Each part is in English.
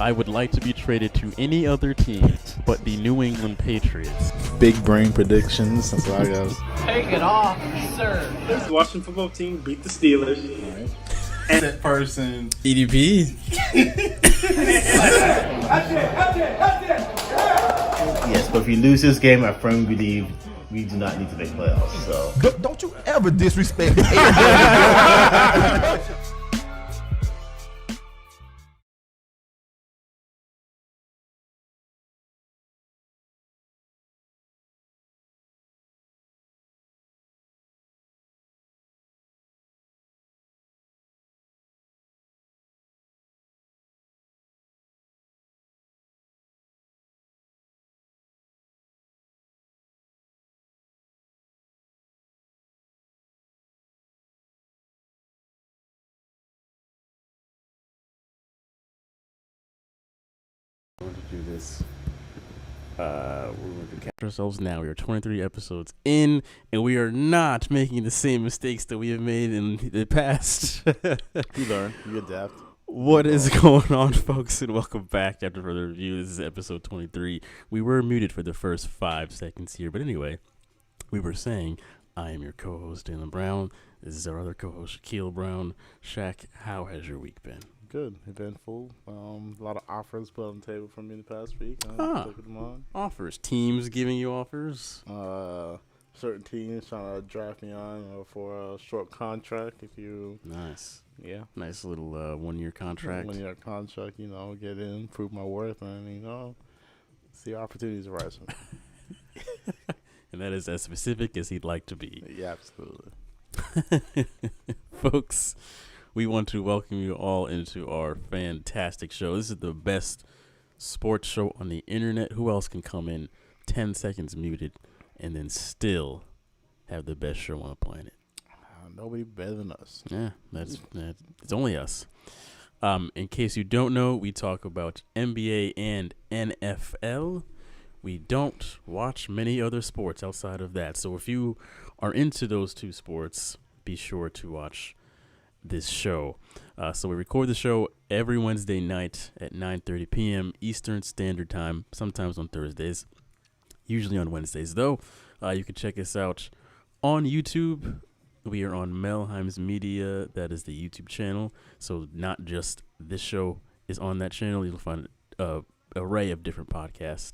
I would like to be traded to any other team but the New England Patriots. Big brain predictions. That's what I got. Take it off, sir. This Washington football team beat the Steelers. All right. And that person. EDP. Yes, but if we lose this game, I firmly believe we do not need to make playoffs. So Don't you ever disrespect me. We're going to do this. We're going to catch ourselves now. We are 23 episodes in, and we are not making the same mistakes that we have made in the past. You learn. You adapt. What is going on, folks, and welcome back after further review. This is episode 23. We were muted for the first 5 seconds here, but anyway, we were saying, I am your co-host, Dylan Brown. This is our other co-host, Shaquille Brown. Shaq, how has your week been? Good. Eventful. A lot of offers put on the table for me the past week. Taking them on. Offers. Teams giving you offers? Certain teams trying to draft me on for a short contract. If you, Nice. yeah, Nice little 1-year contract. 1-year contract. Get in, prove my worth, and see opportunities arising. And that is as specific as he'd like to be. Yeah, absolutely. Folks, we want to welcome you all into our fantastic show. This is the best sports show on the internet. Who else can come in 10 seconds muted and then still have the best show on the planet? Nobody better than us. Yeah, it's only us. In case you don't know, we talk about NBA and NFL. We don't watch many other sports outside of that. So if you are into those two sports, be sure to watch this show. So we record the show every Wednesday night at 9:30 p.m. Eastern Standard Time, sometimes on Thursdays, usually on Wednesdays, though. You can check us out on YouTube. We are on Melheim's Media. That is the YouTube channel. So not just this show is on that channel. You'll find an array of different podcasts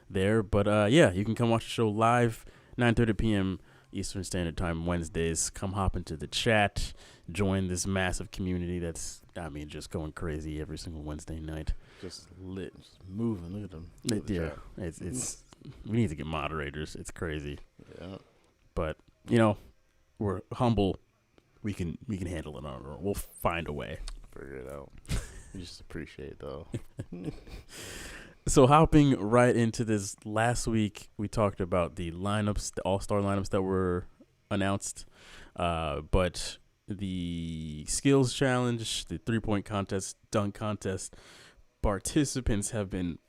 there. But yeah, you can come watch the show live, 9:30 p.m. Eastern Standard Time Wednesdays. Come hop into the chat. Join this massive community that's, just going crazy every single Wednesday night. Just lit, just moving. Look at them. It's we need to get moderators. It's crazy. Yeah. But we're humble. We can handle it on our own. We'll find a way. Figure it out. You just appreciate it, though. So hopping right into this, last week we talked about the lineups, the all-star lineups that were announced. But the skills challenge, the 3-point contest, dunk contest, participants have been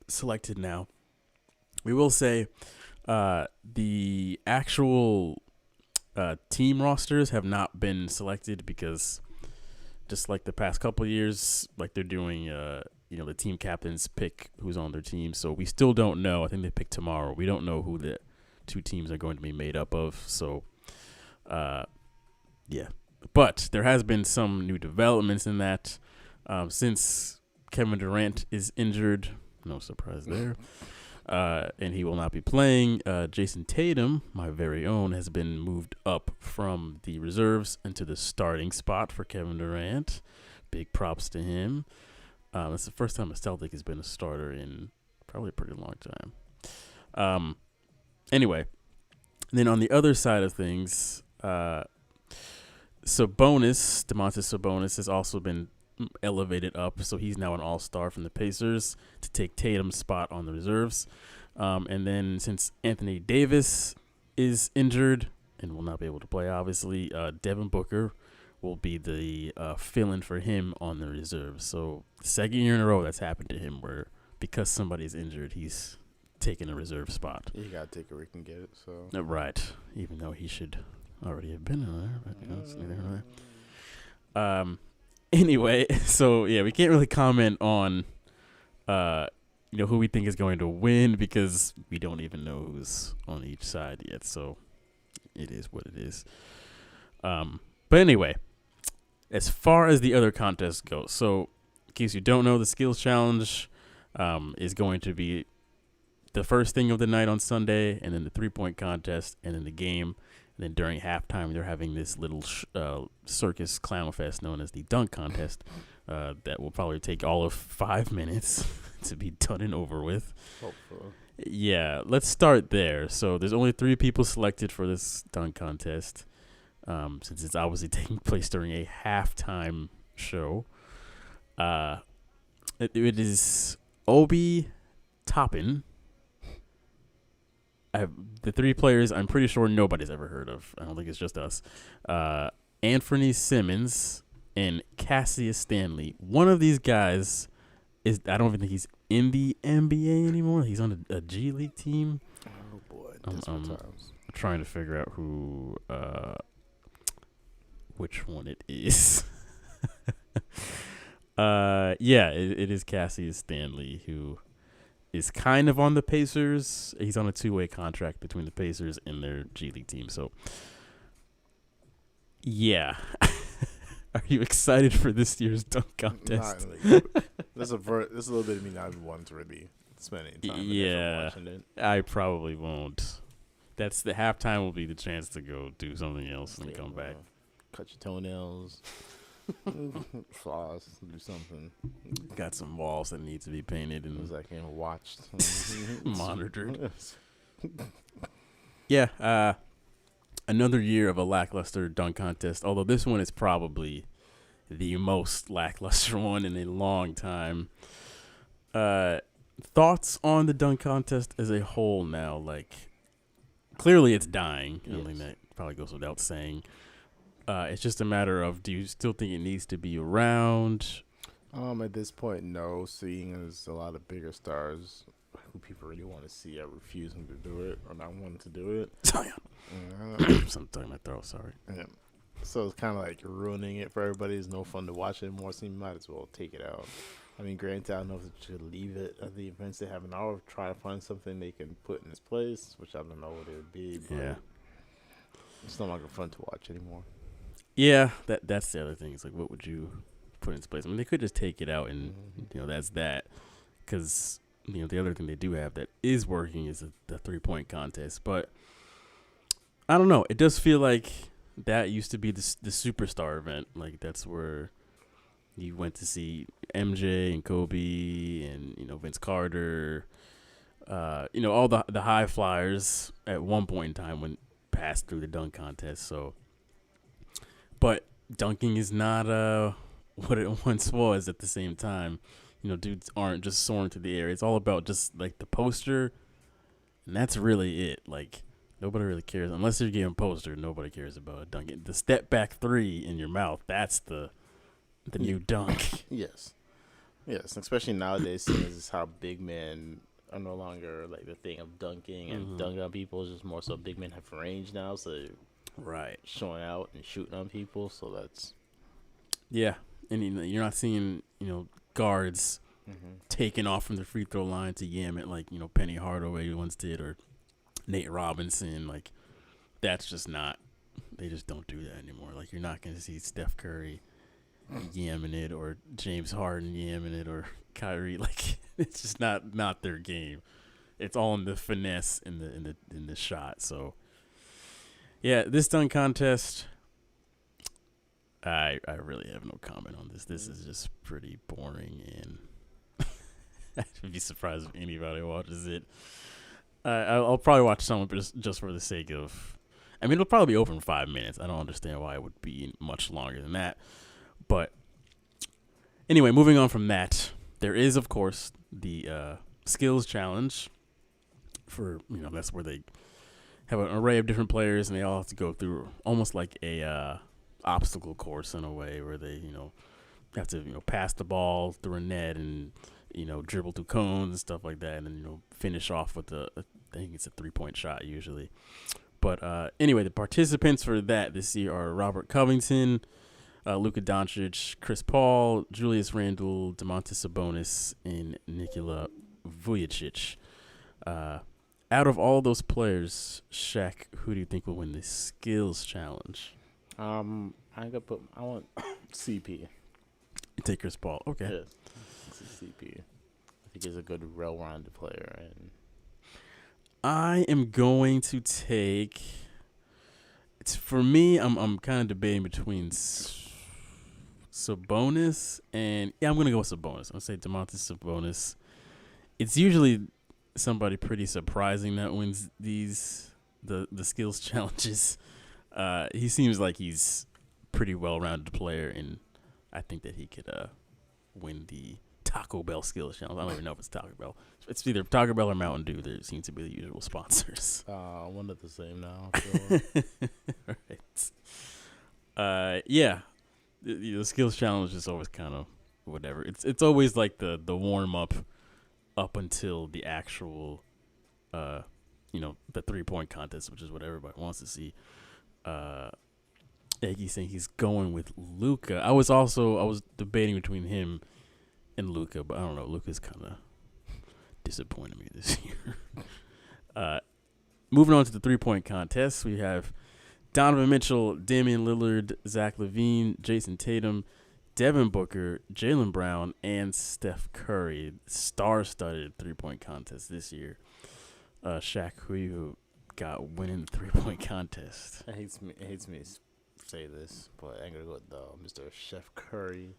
selected now. We will say the actual team rosters have not been selected because just like the past couple of years, like they're doing, the team captains pick who's on their team. So we still don't know. I think they pick tomorrow. We don't know who the two teams are going to be made up of. So, yeah. But there has been some new developments in that. Since Kevin Durant is injured, no surprise there, and he will not be playing, Jason Tatum, my very own, has been moved up from the reserves into the starting spot for Kevin Durant. Big props to him. It's the first time a Celtic has been a starter in probably a pretty long time. Anyway, then on the other side of things, Domantas Sabonis has also been elevated up, so he's now an all-star from the Pacers to take Tatum's spot on the reserves. And then since Anthony Davis is injured and will not be able to play, obviously, Devin Booker will be the fill-in for him on the reserves. So the second year in a row that's happened to him where because somebody's injured, he's taking a reserve spot. You got to take it where you can get it. So Right, even though he should already have been in there, but it's neither here nor there. Anyway, so yeah, we can't really comment on who we think is going to win because we don't even know who's on each side yet. So it is what it is. But anyway, as far as the other contests go, so in case you don't know, the skills challenge is going to be the first thing of the night on Sunday, and then the 3-point contest, and then the game. And then during halftime, they're having this little circus clown fest known as the dunk contest that will probably take all of 5 minutes to be done and over with. Hopefully. Yeah, let's start there. So there's only 3 people selected for this dunk contest, since it's obviously taking place during a halftime show. It is Obi Toppin. The 3 players I'm pretty sure nobody's ever heard of. I don't think it's just us. Anthony Simmons and Cassius Stanley. One of these guys I don't even think he's in the NBA anymore. He's on a G League team. Oh boy, I'm trying to figure out which one it is. It is Cassius Stanley, who is kind of on the Pacers. He's on a 2-way contract between the Pacers and their G League team. So, yeah. Are you excited for this year's dunk contest? This is a little bit of me not wanting to really spend any time watching it. I probably won't. That's the halftime will be the chance to go do something else and come back. Cut your toenails. Floss, do something. Got some walls that need to be painted and watched, monitored. Yeah, another year of a lackluster dunk contest. Although this one is probably the most lackluster one in a long time. Thoughts on the dunk contest as a whole now? Like, clearly it's dying. I think that probably goes without saying. It's just a matter of, do you still think it needs to be around? At this point, no. Seeing as a lot of bigger stars who people really want to see are refusing to do it or not wanting to do it. Something in my throat, sorry. Yeah. So it's kind of like ruining it for everybody. It's no fun to watch it anymore, so you might as well take it out. I mean, granted, I don't know if they should leave it at the events they have an hour, try to find something they can put in its place, which I don't know what it would be. But yeah. It's not like fun to watch anymore. Yeah, that's the other thing. It's like, what would you put in its place? I mean, they could just take it out and, that's that. Because, the other thing they do have that is working is the 3-point contest. But I don't know. It does feel like that used to be the superstar event. Like, that's where you went to see MJ and Kobe and, Vince Carter. All the high flyers at one point in time went past through the dunk contest. So. But dunking is not what it once was at the same time. Dudes aren't just soaring through the air. It's all about just, like, the poster, and that's really it. Like, nobody really cares. Unless you're getting poster, nobody cares about a dunk. The step-back 3 in your mouth, that's the new dunk. Yes, especially nowadays, seeing as how big men are no longer, like, the thing of dunking and dunking on people. It's just more so big men have range now, so right, showing out and shooting on people, so that's and you're not seeing guards taking off from the free throw line to yam it like Penny Hardaway once did, or Nate Robinson. Like, that's just not, they just don't do that anymore. Like, you're not going to see Steph Curry yamming it, or James Harden yamming it, or Kyrie. Like, it's just not their game. It's all in the finesse in the shot. So yeah, this dunk contest, I really have no comment on this. This is just pretty boring, and I'd be surprised if anybody watches it. I'll probably watch some of it just for the sake of, I mean, it'll probably be over in 5 minutes. I don't understand why it would be much longer than that. But anyway, moving on from that, there is, of course, the skills challenge. For, that's where they have an array of different players, and they all have to go through almost like a obstacle course in a way, where they, have to, pass the ball through a net and, dribble through cones and stuff like that, and then, finish off with I think it's a 3-point shot usually. But anyway, the participants for that this year are Robert Covington, Luka Doncic, Chris Paul, Julius Randle, Domantas Sabonis, and Nikola Vujacic. Out of all those players, Shaq, who do you think will win the skills challenge? I want CP. You take Chris Paul. Okay. Yeah, it's CP. I think he's a good, well-rounded player, and I am going to take. It's for me. I'm kind of debating between Sabonis and I'm gonna go with Sabonis. I'll say Domantas Sabonis. It's usually somebody pretty surprising that wins the skills challenges. He seems like he's pretty well-rounded player, and I think that he could win the Taco Bell skills challenge. I don't even know if it's Taco Bell. It's either Taco Bell or Mountain Dew. There seem to be the usual sponsors. one of the same now. So. Right. Yeah. The skills challenge is always kind of whatever. It's always like the warm up until the actual, the 3-point contest, which is what everybody wants to see. Eggy's saying he's going with Luka. I was debating between him and Luka, but I don't know. Luka's kind of disappointed me this year. Moving on to the 3-point contest, we have Donovan Mitchell, Damian Lillard, Zach LaVine, Jason Tatum, Devin Booker, Jaylen Brown, and Steph Curry. Star-studded 3-point contest this year. Shaq, who you got winning the 3-point contest? It hates me to say this, but I'm gonna go with Mr. Chef Curry.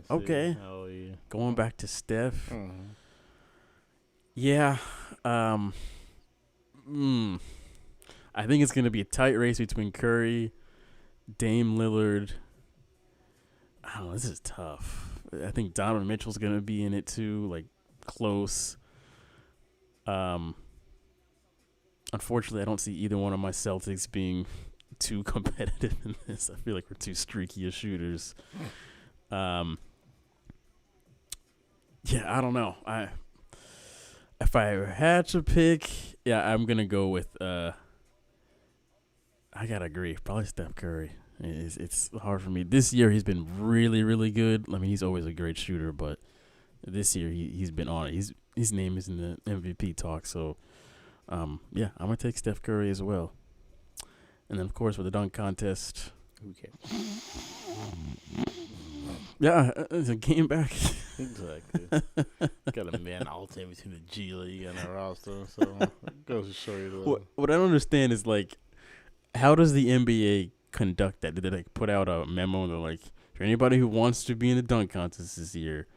Okay. Going back to Steph. Mm-hmm. Yeah. I think it's going to be a tight race between Curry, Dame Lillard. I don't know. This is tough. I think Donovan Mitchell's going to be in it too, like close. Unfortunately, I don't see either one of my Celtics being too competitive in this. I feel like we're too streaky as shooters. Yeah, I don't know. If I had to pick, I'm gonna go with. I gotta agree. Probably Steph Curry. It's hard for me. This year he's been really, really good. I mean, he's always a great shooter, but this year he's been on it. His name is in the MVP talk. So, I'm gonna take Steph Curry as well. And then of course with the dunk contest. Who cares? Yeah, it's a game back. Exactly. Got a man alternate between the G League and our roster, so it goes to show you. What I don't understand is, like, how does the NBA conduct that? Did they like put out a memo and they're like, for anybody who wants to be in the dunk contest this year,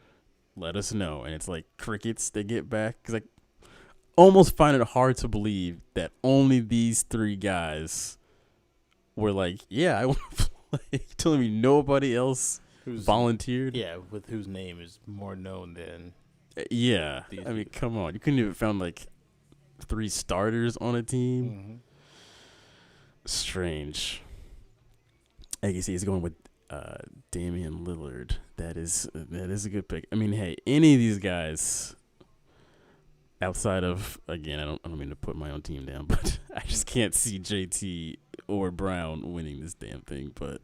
let us know? And it's like crickets they get back. Because I almost find it hard to believe that only these 3 guys were like, yeah, I want to play. You're telling me nobody else volunteered? Yeah, with whose name is more known than. Yeah. I mean, come on. You couldn't even found like 3 starters on a team. Mm-hmm. Strange. I guess he's going with Damian Lillard. That is a good pick. I mean, hey, any of these guys outside of, again, I don't mean to put my own team down, but I just can't see JT or Brown winning this damn thing. But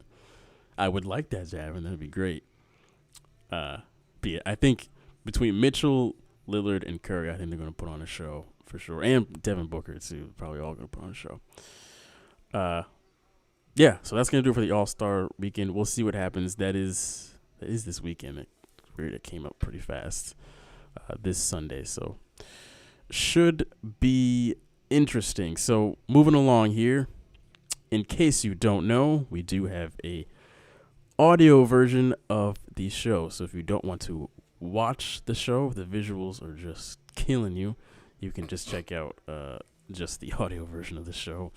I would like that to happen. That'd be great. But yeah, I think between Mitchell, Lillard, and Curry, I think they're going to put on a show for sure. And Devin Booker, too. Probably all going to put on a show. So that's going to do it for the All-Star weekend. We'll see what happens. That is this weekend. It came up pretty fast this Sunday. So should be interesting. So moving along here, in case you don't know, we do have a audio version of the show. So if you don't want to watch the show, the visuals are just killing you, you can just check out just the audio version of the show.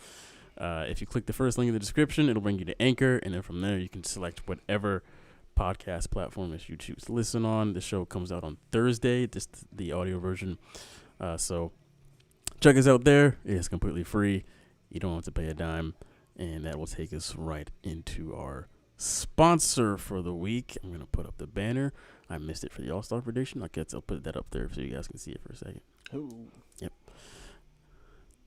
If you click the first link in the description, it'll bring you to Anchor, and then from there you can select whatever podcast platform that you choose to listen on. The show comes out on Thursday, just the audio version. So check us out there. It's completely free. You don't have to pay a dime, and that will take us right into our sponsor for the week. I'm going to put up the banner. I missed it for the All-Star prediction. I guess I'll put that up there so you guys can see it for a second. Ooh. Yep.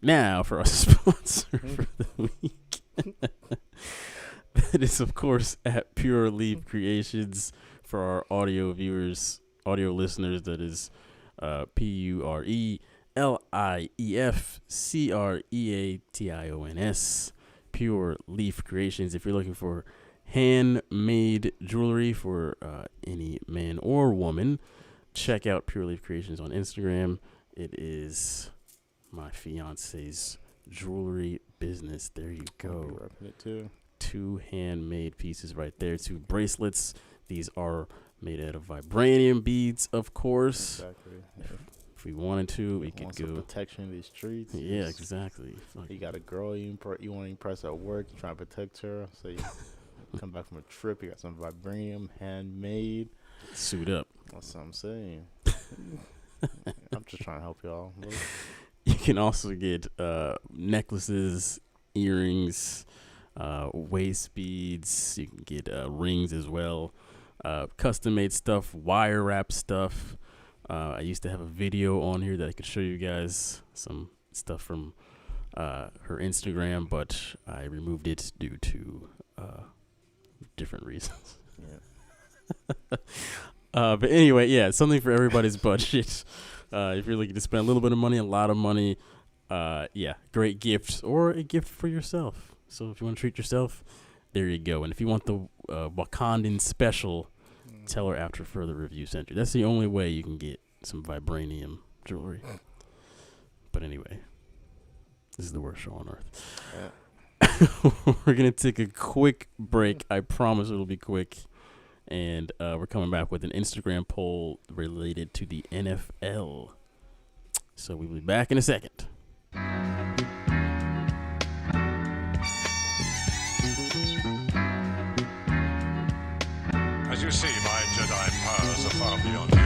Now for our sponsor for the week. That is, of course, at Pure Leaf Creations. For our audio viewers, audio listeners, that is PureliefCreations. Pure Leaf Creations. If you're looking for handmade jewelry for any man or woman, check out Pure Leaf Creations on Instagram. It is my fiance's jewelry business. There you I'll go. be repping it too. 2 handmade pieces right there. 2 bracelets. These are made out of vibranium beads, of course. Exactly. If we wanted to, we could Want some go. protection in these streets. Yeah, exactly. Fuck. You got a girl you want to impress at work. You trying to protect her. So you come back from a trip. You got some vibranium, handmade. Suit up. That's what I'm saying. I'm just trying to help y'all. You can also get necklaces, earrings, waist beads. You can get rings as well. Custom made stuff, wire wrap stuff. I used to have a video on here that I could show you guys some stuff from her Instagram, but I removed it due to different reasons. Yeah. But anyway, yeah, something for everybody's budget. If you're looking to spend a little bit of money, a lot of money, yeah, great gift or a gift for yourself. So if you want to treat yourself, there you go. And if you want the Wakandan special, tell her after further review sent you. That's the only way you can get some vibranium jewelry. But anyway, this is the worst show on earth. Yeah. We're going to take a quick break. I promise it'll be quick. And we're coming back with an Instagram poll related to the NFL. So we'll be back in a second. As you see, my Jedi powers are far beyond yours.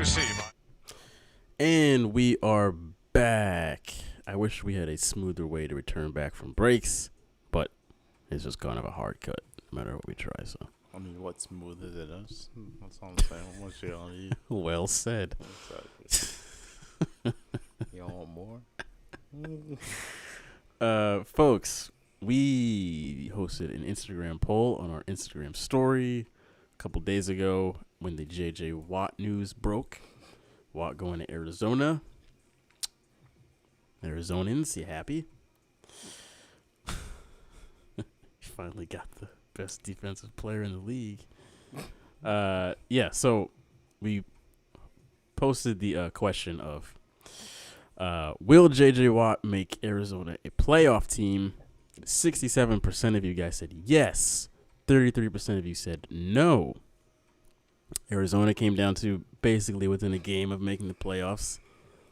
see my And we are back. I wish we had a smoother way to return back from breaks, but it's just kind of a hard cut no matter what we try. So, I mean, what's smoother than us? That's all I'm saying. One shit on you. well said. You don't want more? Folks, we hosted an Instagram poll on our Instagram story a couple days ago when the JJ Watt news broke. Watt going to Arizona. Arizonans, you happy? You finally got the best defensive player in the league. Yeah, so we posted the question of will JJ Watt make Arizona a playoff team? 67% of you guys said yes. 33% of you said no. Arizona came down to basically within a game of making the playoffs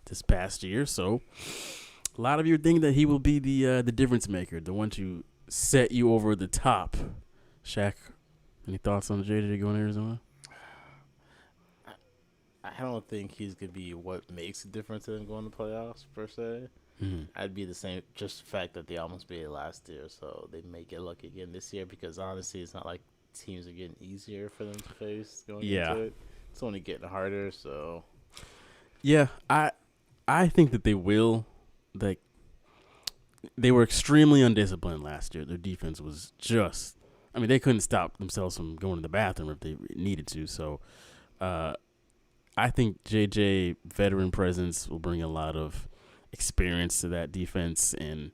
this past year. So a lot of you think that he will be the difference maker, the one to set you over the top. Shaq, any thoughts on JJ going to Arizona? I don't think he's going to be what makes a difference in going to playoffs, per se. Mm-hmm. I'd be the same, just the fact that they almost made it last year, so they may get lucky again this year, because honestly, it's not like teams are getting easier for them to face going into it. It's only getting harder, so. Yeah, I think that they will. Like, they were extremely undisciplined last year. Their defense was just, I mean, they couldn't stop themselves from going to the bathroom if they needed to. So, I think JJ veteran presence will bring a lot of experience to that defense and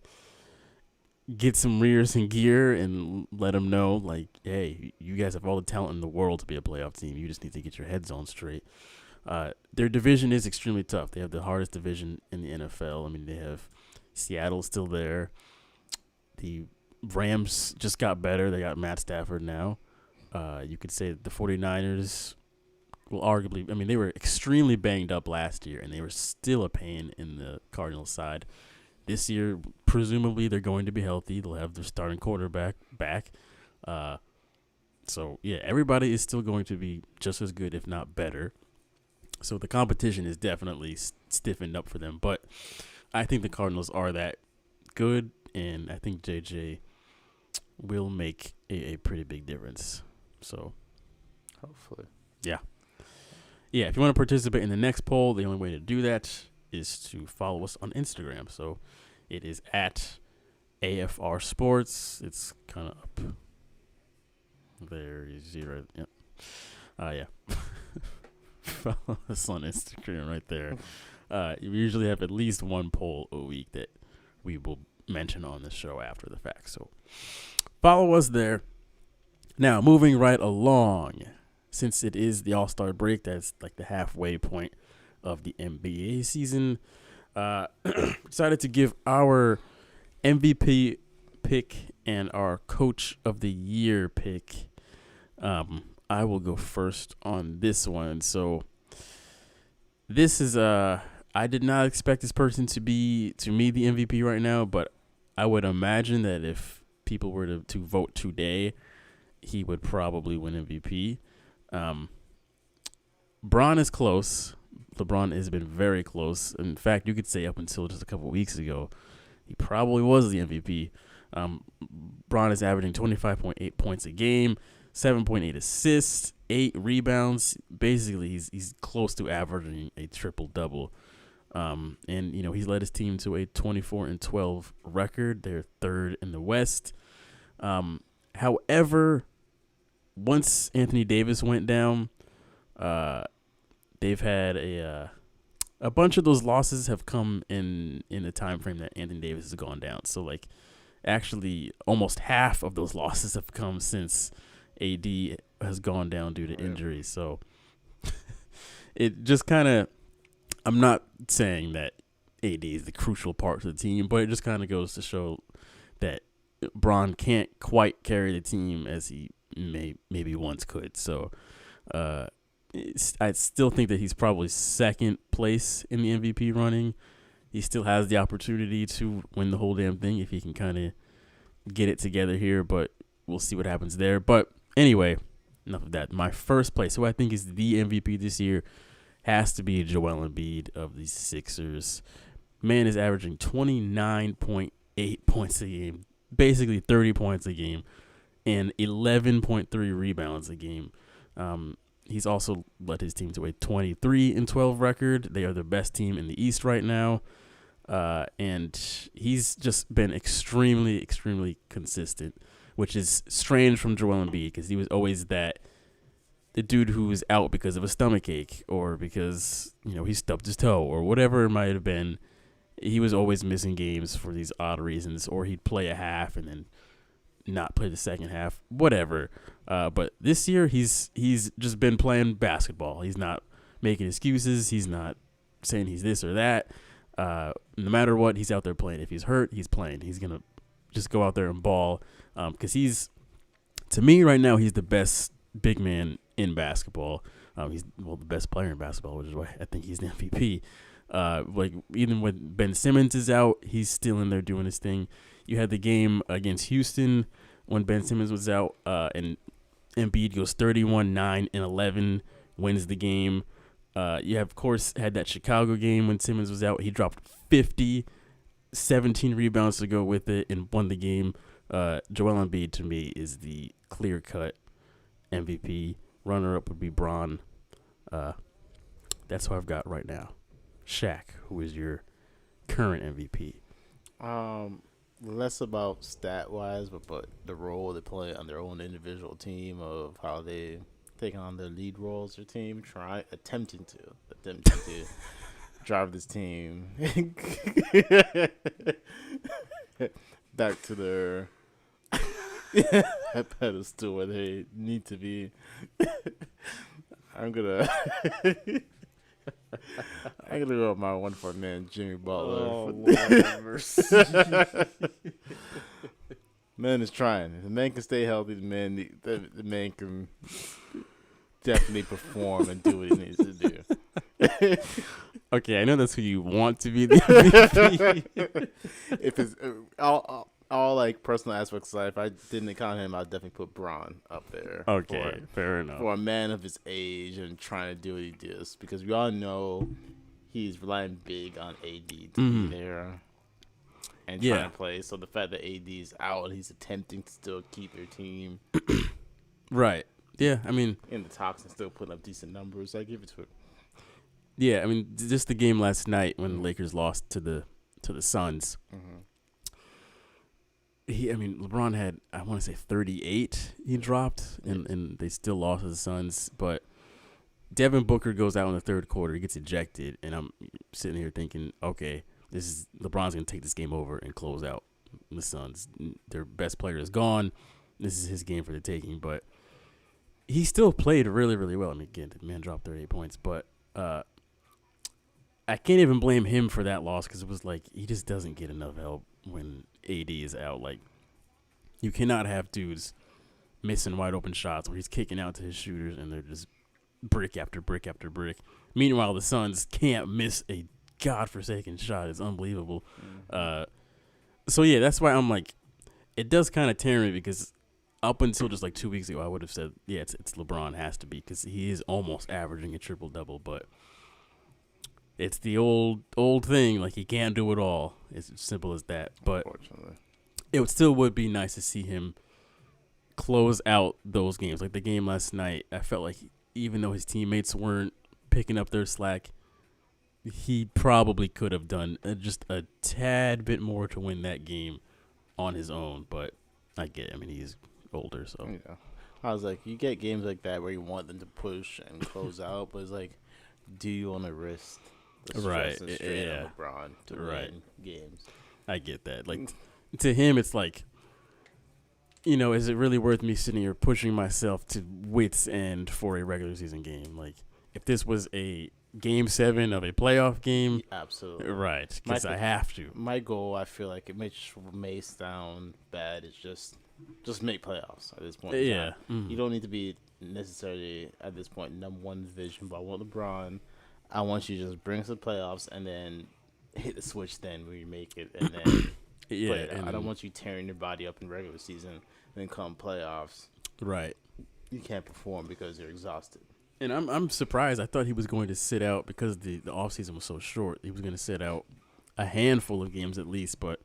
get some rears in gear and let them know, like, hey, you guys have all the talent in the world to be a playoff team. You just need to get your heads on straight. Their division is extremely tough. They have the hardest division in the NFL. I mean, they have Seattle still there. The Rams just got better. They got Matt Stafford now. You could say that the 49ers will arguably, I mean, they were extremely banged up last year, and they were still a pain in the Cardinals side. This year, presumably, they're going to be healthy. They'll have their starting quarterback back. So, yeah, everybody is still going to be just as good, if not better. So the competition is definitely stiffened up for them. But I think the Cardinals are that good, and I think JJ will make a pretty big difference. So, Hopefully. yeah. Yeah, if you want to participate in the next poll, the only way to do that is to follow us on Instagram. So it is at AFR Sports. It's kind of up there. Zero. Yep. Yeah. Follow us on Instagram right there. We usually have at least one poll a week that we will mention on the show after the fact. So follow us there. Now, moving right along, since it is the All-Star break, that's like the halfway point of the NBA season, decided to give our MVP pick and our Coach of the Year pick. I will go first on this one. So this is I did not expect this person to be, to me, the MVP right now, but I would imagine that if people were to vote today, he would probably win MVP. Bron is close. LeBron has been very close. In fact, you could say up until just a couple of weeks ago, he probably was the MVP. Bron is averaging 25.8 points a game, 7.8 assists, 8 rebounds. Basically, he's close to averaging a triple-double. And, you know, he's led his team to a 24-12 record. They're third in the West. However, once Anthony Davis went down, they've had a bunch of those losses have come in the time frame that Anthony Davis has gone down. So, like, actually, almost half of those losses have come since AD has gone down due to injury. So, it just kind of, I'm not saying that AD is the crucial part of the team, but it just kind of goes to show that Bron can't quite carry the team as he maybe once could. So, I still think that he's probably second place in the MVP running. He still has the opportunity to win the whole damn thing if he can kind of get it together here, but we'll see what happens there. But anyway, enough of that. My first place, who I think is the MVP this year, has to be Joel Embiid of the Sixers. Man is averaging 29.8 points a game, basically 30 points a game, and 11.3 rebounds a game. He's also led his team to a 23-12 record. They are the best team in the East right now. And he's just been extremely, extremely consistent, which is strange from Joel Embiid because he was always the dude who was out because of a stomach ache or because, he stubbed his toe or whatever it might have been. He was always missing games for these odd reasons, or he'd play a half and then not play the second half, whatever. But this year he's just been playing basketball. He's not making excuses. He's not saying he's this or that. No matter what, he's out there playing. If he's hurt, he's playing. He's going to just go out there and ball because to me right now, he's the best big man in basketball. He's the best player in basketball, which is why I think he's the MVP. Even when Ben Simmons is out, he's still in there doing his thing. You had the game against Houston when Ben Simmons was out, and Embiid goes 31, 9, and 11, wins the game. You have, of course, had that Chicago game when Simmons was out. He dropped 50, 17 rebounds to go with it, and won the game. Joel Embiid, to me, is the clear-cut MVP. Runner-up would be Bron. That's who I've got right now. Shaq, who is your current MVP? Less about stat-wise, but the role they play on their own individual team, of how they taking on their lead roles, their team, attempting to drive this team back to their pedestal where they need to be. I'm gonna go with my one for man, Jimmy Butler. Oh, Lord have mercy. Man is trying. If the man can stay healthy, the man can definitely perform and do what he needs to do. Okay, I know that's who you want to be the MVP. If it's all like personal aspects of life, if I didn't count him, I'd definitely put Bron up there. Okay, fair enough. For a man of his age and trying to do what he does, because we all know he's relying big on AD to be there and trying to play. So the fact that AD is out, he's attempting to still keep their team Right. Yeah, I mean, in the talks and still putting up decent numbers. I give it to him. yeah, I mean, just the game last night when the Lakers lost to the Suns. LeBron had, I want to say 38 he dropped, and they still lost to the Suns. But Devin Booker goes out in the third quarter. He gets ejected, and I'm sitting here thinking, okay, LeBron's going to take this game over and close out the Suns. Their best player is gone. This is his game for the taking. But he still played really, really well. I mean, again, the man dropped 38 points. But I can't even blame him for that loss because it was like he just doesn't get enough help when AD is out. Like, you cannot have dudes missing wide open shots where he's kicking out to his shooters and they're just brick after brick after brick. Meanwhile, the Suns can't miss a godforsaken shot. It's unbelievable. So yeah, that's why I'm like, it does kind of tear me because up until just like 2 weeks ago, I would have said, yeah, it's LeBron, has to be, because he is almost averaging a triple-double, but it's the old thing, like he can't do it all. It's as simple as that. But it still would be nice to see him close out those games. Like the game last night, I felt like even though his teammates weren't picking up their slack, he probably could have done just a tad bit more to win that game on his own. But I get it. I mean, he's older, so. Yeah. I was like, you get games like that where you want them to push and close out, but it's like, do you want to risk the stress and strain of LeBron to win games? I get that. Like, to him, it's like, is it really worth me sitting here pushing myself to wits end for a regular season game? Like, if this was a Game 7 of a playoff game, absolutely right? Because I have to. My goal, I feel like it may sound bad, is just make playoffs at this point. Yeah, you don't need to be necessarily at this point number one division, but I want LeBron. I want you to just bring us to the playoffs and then hit the switch then where you make it and then play it out. I don't want you tearing your body up in regular season and then come playoffs. Right. You can't perform because you're exhausted. And I'm surprised. I thought he was going to sit out because the offseason was so short. He was going to sit out a handful of games at least, but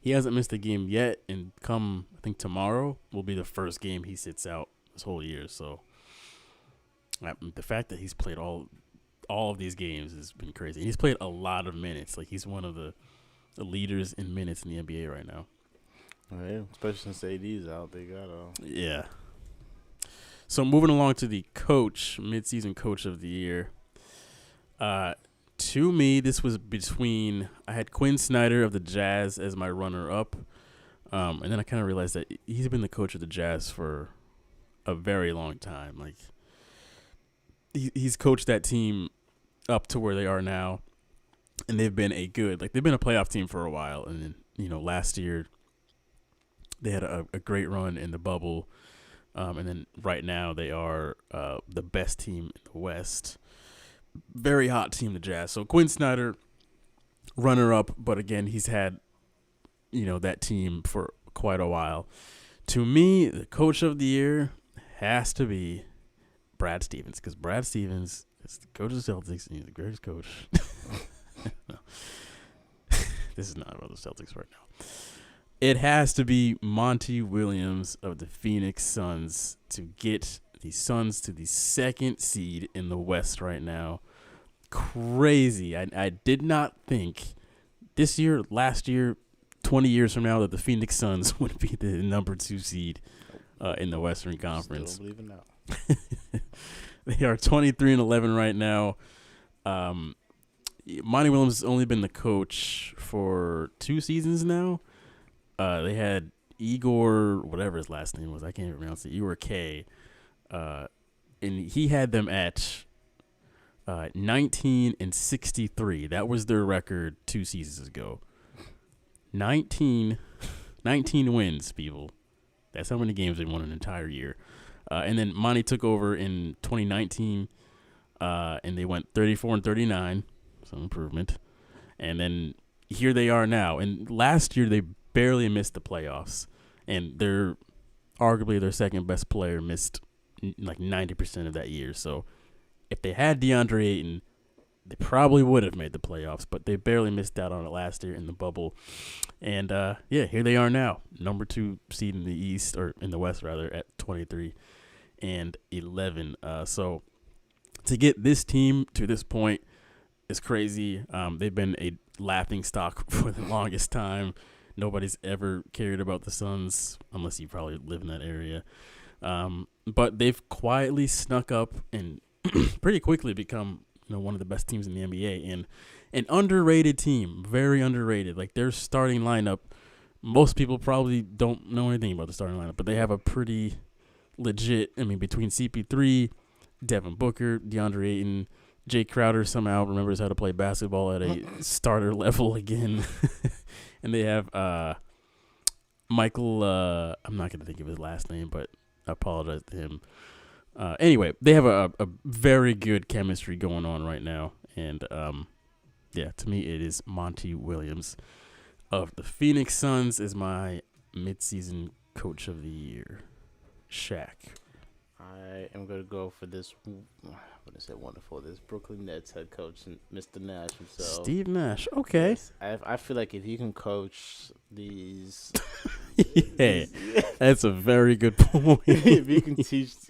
he hasn't missed a game yet. And come, I think tomorrow will be the first game he sits out this whole year. So the fact that he's played all of these games has been crazy. He's played a lot of minutes. Like, he's one of the leaders in minutes in the NBA right now. Oh, yeah, especially since AD's out, they got Yeah. So moving along to the midseason coach of the year. To me, this was between, I had Quinn Snyder of the Jazz as my runner-up, and then I kind of realized that he's been the coach of the Jazz for a very long time. Like, he's coached that team up to where they are now, and they've been they've been a playoff team for a while. And then, last year they had a great run in the bubble. And then right now they are the best team in the West. Very hot team, the Jazz. So Quinn Snyder, runner-up, but again, he's had, that team for quite a while. To me, the coach of the year has to be Brad Stevens, because Brad Stevens is the coach of the Celtics, and he's the greatest coach. No. This is not about the Celtics right now. It has to be Monty Williams of the Phoenix Suns to get the Suns to the second seed in the West right now. Crazy. I did not think this year, last year, 20 years from now, that the Phoenix Suns would be the number 2 seed in the Western Conference. Still believing now. They are 23-11 right now. Monty Williams has only been the coach for 2 seasons now. They had Igor, whatever his last name was, I can't even pronounce it, Igor K. And he had them at 19-63. That was their record 2 seasons ago. 19 wins, people. That's how many games they won an entire year. And then Monty took over in 2019, and they went 34-39, some improvement. And then here they are now. And last year they barely missed the playoffs, and they're arguably their second best player missed like 90% of that year. So if they had DeAndre Ayton, they probably would have made the playoffs, but they barely missed out on it last year in the bubble. And here they are now, number 2 seed in the East, or in the West rather, at 23-11. So to get this team to this point is crazy. They've been a laughing stock for the longest time. Nobody's ever cared about the Suns, unless you probably live in that area. But they've quietly snuck up and pretty quickly become one of the best teams in the NBA, and an underrated team, very underrated. Like, their starting lineup, most people probably don't know anything about the starting lineup, but they have a pretty legit, between CP3, Devin Booker, DeAndre Ayton, Jay Crowder somehow remembers how to play basketball at a starter level again. And they have Michael, I'm not going to think of his last name, but I apologize to him. Anyway, they have a very good chemistry going on right now. And, to me, it is Monty Williams of the Phoenix Suns is my midseason coach of the year. Shaq. I am going to go for this, wonderful, this Brooklyn Nets head coach, Mr. Nash himself. Steve Nash, okay. Yes, I feel like if you can coach these... Yeah, that's a very good point. If you can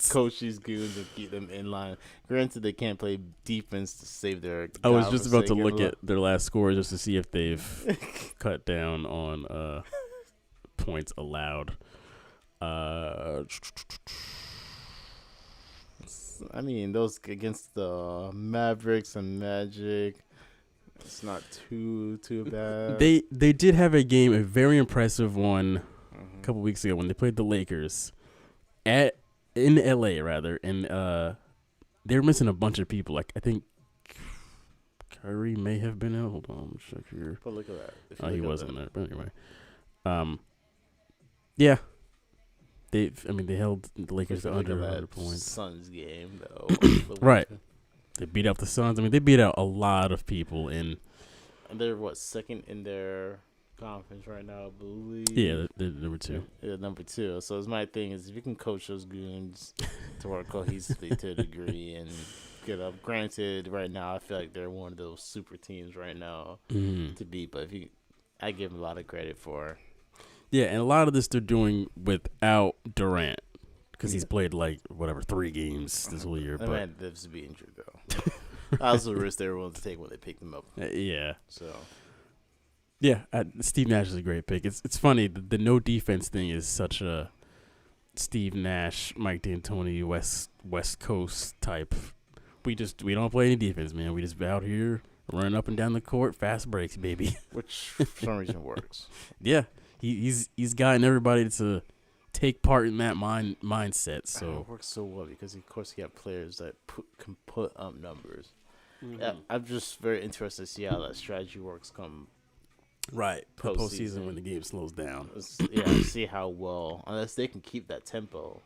coach these goons and keep them in line. Granted, they can't play defense to save their... I was just about to look at their last score just to see if they've cut down on points allowed. Those against the Mavericks and Magic, it's not too bad. They did have a game, a very impressive one, a couple weeks ago when they played the Lakers in LA rather, and they were missing a bunch of people. Like, I think Kyrie may have been out. Hold on, let me check here. But look at that. He wasn't there, but anyway. Yeah. They held the Lakers to under 100 points. Suns game, though. Right. They beat out the Suns. They beat out a lot of people in. And they're, second in their conference right now, I believe. Yeah, they're number 2. Yeah, number 2. So it's my thing is, if you can coach those goons to work cohesively to a degree and get up. Granted, right now I feel like they're one of those super teams right now to beat. But I give them a lot of credit for. Yeah, and a lot of this they're doing without Durant because he's played 3 games this whole year. But man lives to be injured though. That was the risk they were willing to take when they picked him up. Yeah. So. Yeah, Steve Nash is a great pick. It's funny the no defense thing is such a Steve Nash, Mike D'Antoni, West Coast type. We don't play any defense, man. We just out here running up and down the court, fast breaks, baby. Which for some reason works. Yeah, he's gotten everybody to take part in that mindset. So it works so well because of course he got players that can put up numbers. Yeah, I'm just very interested to see how that strategy works come. Right, postseason when the game slows down. Yeah, see how well, unless they can keep that tempo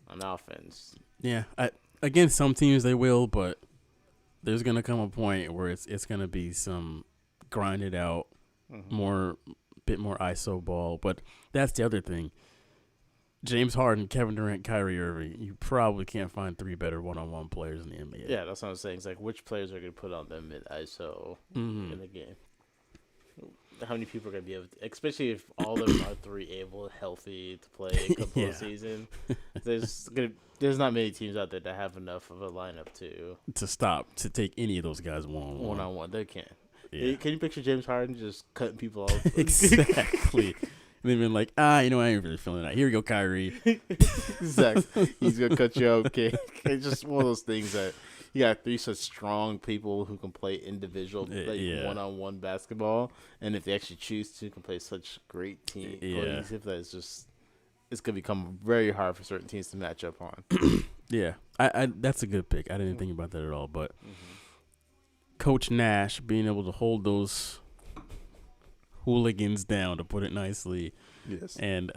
on offense. Yeah, against some teams they will, but there's gonna come a point where it's gonna be some grinded out, bit more ISO ball. But that's the other thing. James Harden, Kevin Durant, Kyrie Irving. You probably can't find 3 better one-on-one players in the NBA. Yeah, that's what I'm saying. It's like which players are gonna put on them mid ISO in the game. How many people are going to be able to, especially if all of them are 3 able, healthy to play in postseason. There's not many teams out there that have enough of a lineup to take any of those guys one-on-one. They can't. Yeah. Can you picture James Harden just cutting people off? Exactly. And they've been like, I ain't really feeling that. Here we go, Kyrie. Exactly. He's going to cut you up, okay? It's just one of those things that you got 3 such strong people who can play individual, one-on-one basketball, and if they actually choose to, can play such great team cohesive that it's gonna become very hard for certain teams to match up on. Yeah, I that's a good pick. I didn't think about that at all, but Coach Nash being able to hold those hooligans down, to put it nicely, yes, and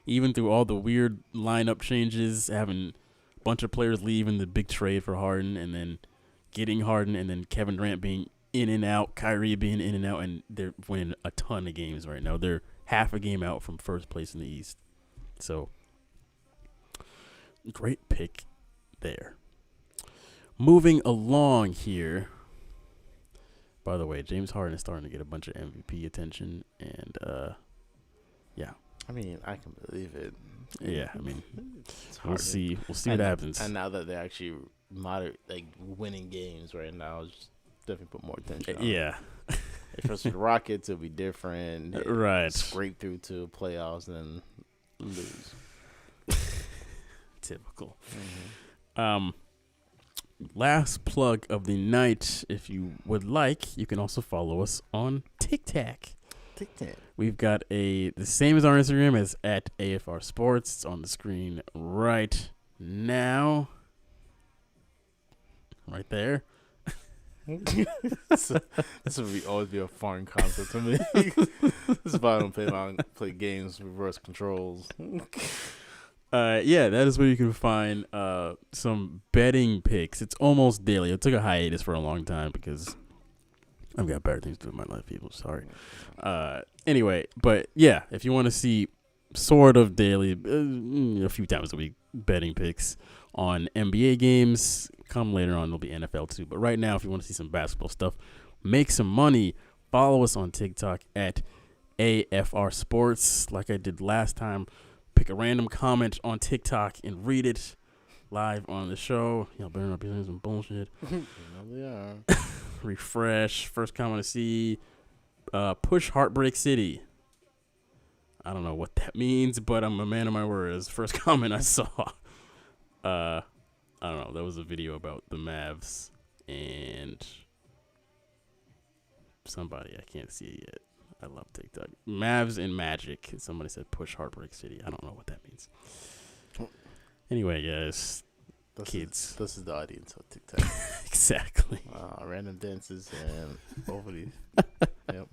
even through all the weird lineup changes, having bunch of players leave in the big trade for Harden and then getting Harden and then Kevin Durant being in and out, Kyrie being in and out, and they're winning a ton of games right now. They're half a game out from first place in the East. So, great pick there. Moving along here. By the way, James Harden is starting to get a bunch of MVP attention, and yeah. I mean, I can believe it. Yeah, I mean, we'll see what happens. And now that they're actually winning games right now, just definitely put more attention on yeah. If it's the Rockets, it'll be different. Right. Scrape through to playoffs and then lose. Typical. Last plug of the night. If you would like, you can also follow us on TikTok. We've got the same as our Instagram as at AFR Sports. It's on the screen right now. Right there. This will always be a foreign concept to me. This is why I don't play games with reverse controls. Yeah, that is where you can find some betting picks. It's almost daily. It took a hiatus for a long time because I've got better things to do in my life, people. Sorry. Anyway, but yeah, if you want to see sort of daily, a few times a week, betting picks on NBA games, come later on, there'll be NFL too. But right now, if you want to see some basketball stuff, make some money, follow us on TikTok at AFR Sports. Like I did last time, pick a random comment on TikTok and read it live on the show. Y'all better not be saying some bullshit. They are. Refresh. First comment I see, push Heartbreak City. I don't know what that means, but I'm a man of my words. First comment I saw. I don't know. That was a video about the Mavs and somebody. I can't see it yet. I love TikTok. Mavs and Magic. Somebody said push Heartbreak City. I don't know what that means. Anyway, guys. Kids. This is the audience of TikTok. Exactly. Random dances and overly. Yep.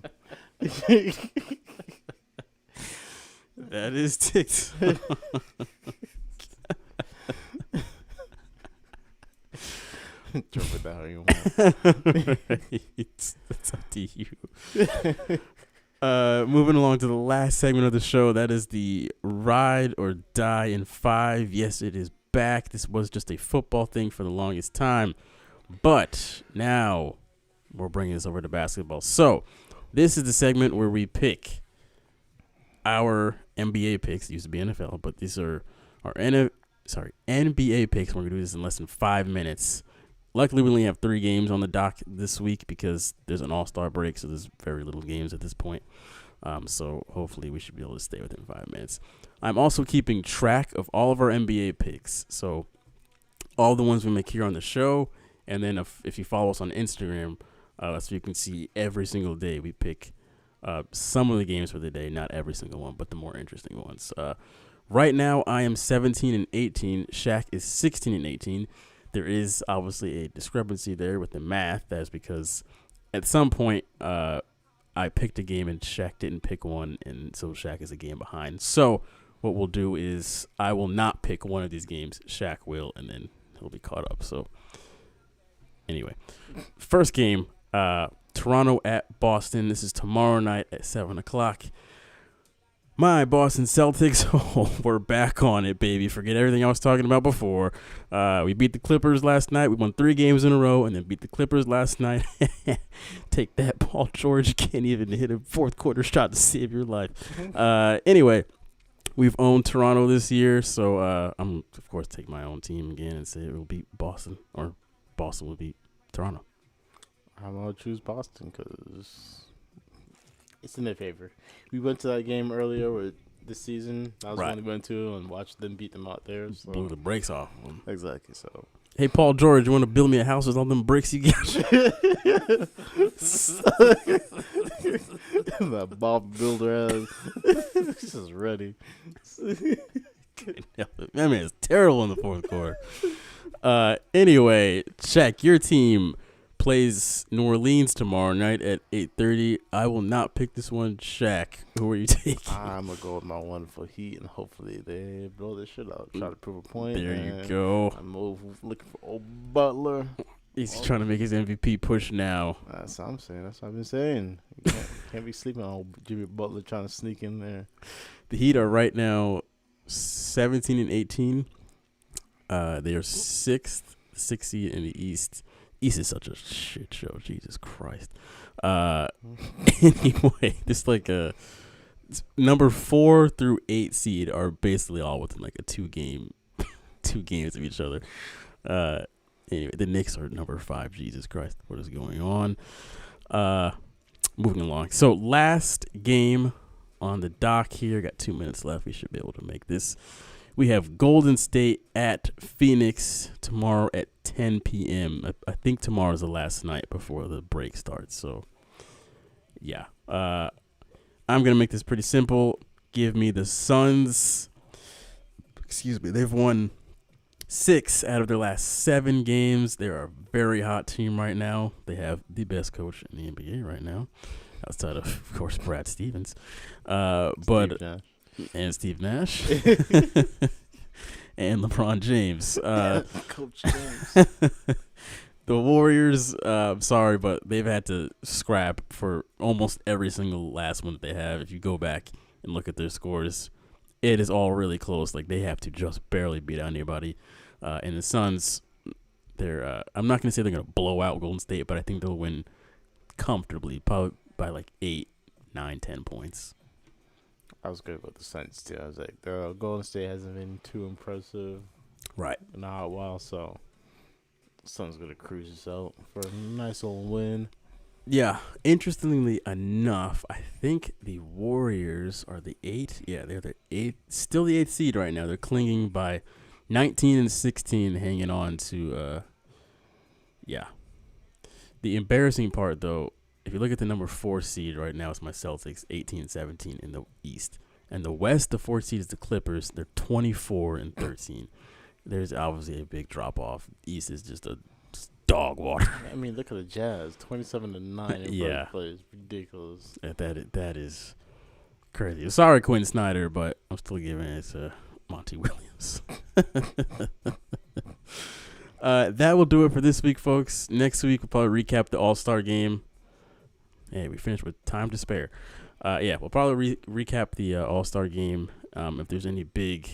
That is TikTok. Jump it down you want. Right. That's up to you. Moving along to the last segment of the show. That is the Ride or Die in 5. Yes, it is back. This was just a football thing for the longest time. But now we're bringing this over to basketball. So this is the segment where we pick our NBA picks. It used to be NFL, but these are our NBA picks. We're going to do this in less than 5 minutes. Luckily, we only have 3 games on the dock this week because there's an all-star break, so there's very little games at this point. So hopefully we should be able to stay within 5 minutes. I'm also keeping track of all of our NBA picks. So all the ones we make here on the show, and then if you follow us on Instagram, so you can see every single day we pick some of the games for the day, not every single one, but the more interesting ones. Right now, I am 17-18. Shaq is 16-18. There is obviously a discrepancy there with the math. That's because at some point I picked a game and Shaq didn't pick one, and so Shaq is a game behind. So what we'll do is I will not pick one of these games. Shaq will, and then he'll be caught up. So anyway, first game, Toronto at Boston. This is tomorrow night at 7 o'clock. My Boston Celtics, we're back on it, baby. Forget everything I was talking about before. We beat the Clippers last night. We won 3 games in a row and then beat the Clippers last night. Take that, Paul George. You can't even hit a fourth quarter shot to save your life. Anyway, we've owned Toronto this year, so I'm, of course, take my own team again and say it will beat Boston, or Boston will beat Toronto. I'm going to choose Boston because it's in their favor. We went to that game earlier this season. I was only going to and watched them beat them out there. So. Blew the brakes off them. Exactly. So, hey, Paul George, you want to build me a house with all them bricks you got? that Bob Builder ass. He's just ready. That man is terrible in the fourth quarter. Anyway, Shaq, your team plays New Orleans tomorrow night at 8:30. I will not pick this one. Shaq, who are you taking? I'm going to go with my wonderful Heat, and hopefully they blow this shit out. Try to prove a point. There you go. I'm looking for old Butler. He's trying to make his MVP push now. That's what I'm saying. That's what I've been saying. You can't be sleeping on old Jimmy Butler trying to sneak in there. The Heat are right now 17-18. They are 6th seed in the East. East is such a shit show. Jesus Christ. Anyway, just like number 4 through 8 seed are basically all within like a 2 games of each other. Anyway, the Knicks are number 5. Jesus Christ, what is going on? Moving along. So last game on the dock here. Got 2 minutes left. We should be able to make this. We have Golden State at Phoenix tomorrow at 10 p.m. I think tomorrow's the last night before the break starts. So, yeah. I'm going to make this pretty simple. Give me the Suns. Excuse me. They've won 6 out of their last 7 games. They're a very hot team right now. They have the best coach in the NBA right now, outside of course, Brad Stevens. And Steve Nash. And LeBron James. Coach James. The Warriors, sorry, but they've had to scrap for almost every single last one that they have. If you go back and look at their scores, it is all really close. Like, they have to just barely beat out anybody. And the Suns, they're I'm not going to say they're going to blow out Golden State, but I think they'll win comfortably, probably by like 8, 9, 10 points. I was good with the Suns too. I was like, the Golden State hasn't been too impressive, Right? in a hot while, so the Suns gonna cruise us out for a nice old win. Yeah. Interestingly enough, I think the Warriors are the 8. Yeah, they're the 8, still the 8th seed right now. They're clinging by 19 and 16, hanging on to. Yeah. The embarrassing part, though, if you look at the number 4 seed right now, it's my Celtics, 18-17 in the East. And the West, the 4th seed is the Clippers. They're 24 and 13. There's obviously a big drop off. East is just a dog water. I mean, look at the Jazz, 27-9 in Yeah. first place, ridiculous. That is crazy. Sorry, Quinn Snyder, but I'm still giving it to Monty Williams. That will do it for this week, folks. Next week, we'll probably recap the All-Star game. Hey, we finished with time to spare. We'll probably recap the All-Star game. If there's any big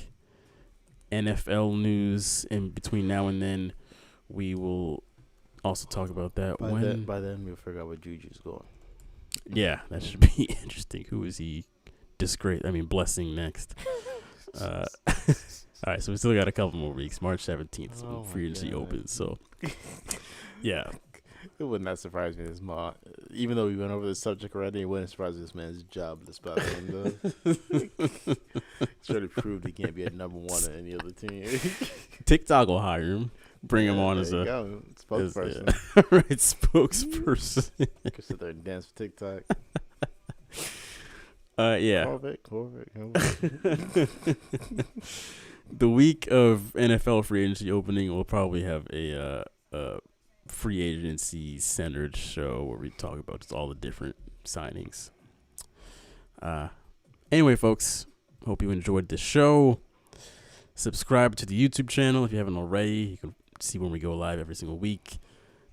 NFL news in between now and then. We will also talk about that By then we'll figure out where Juju's going. Yeah, that should be interesting. Who is he blessing next? All right, so we still got a couple more weeks. March 17th, so free agency opens. So, yeah. It would not surprise me this much. Even though we went over the subject already, it wouldn't surprise me this man's jobless by the end of He's already proved he can't be at number one on any other team. TikTok will hire him. Bring him on as a spokesperson. Right, spokesperson. Could sit there and dance for TikTok. Yeah. Corvick. The week of NFL free agency opening, we'll probably have a free agency centered show where we talk about just all the different signings. Anyway, folks, hope you enjoyed this show. Subscribe to the YouTube channel if you haven't already. You can see when we go live every single week.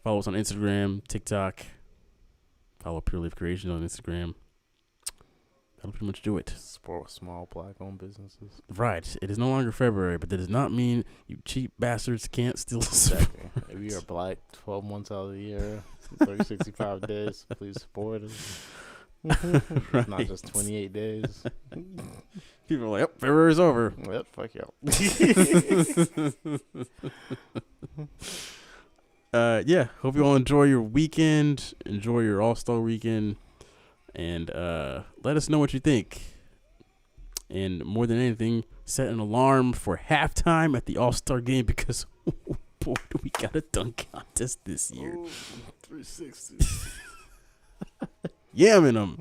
Follow us on Instagram, TikTok. Follow Pure Leaf Creation on Instagram. That'll pretty much do it. Support small black-owned businesses. Right. It is no longer February, but that does not mean you cheap bastards can't still support. Exactly. We are black 12 months out of the year, 365 days. Please support us. Right. Not just 28 days. People are like, yep, February's over. Yep, fuck y'all. Yeah, hope you all enjoy your weekend. Enjoy your All-Star weekend. And let us know what you think. And more than anything, set an alarm for halftime at the All-Star game because, oh boy, do we got a dunk contest this year. 360. Yamming them.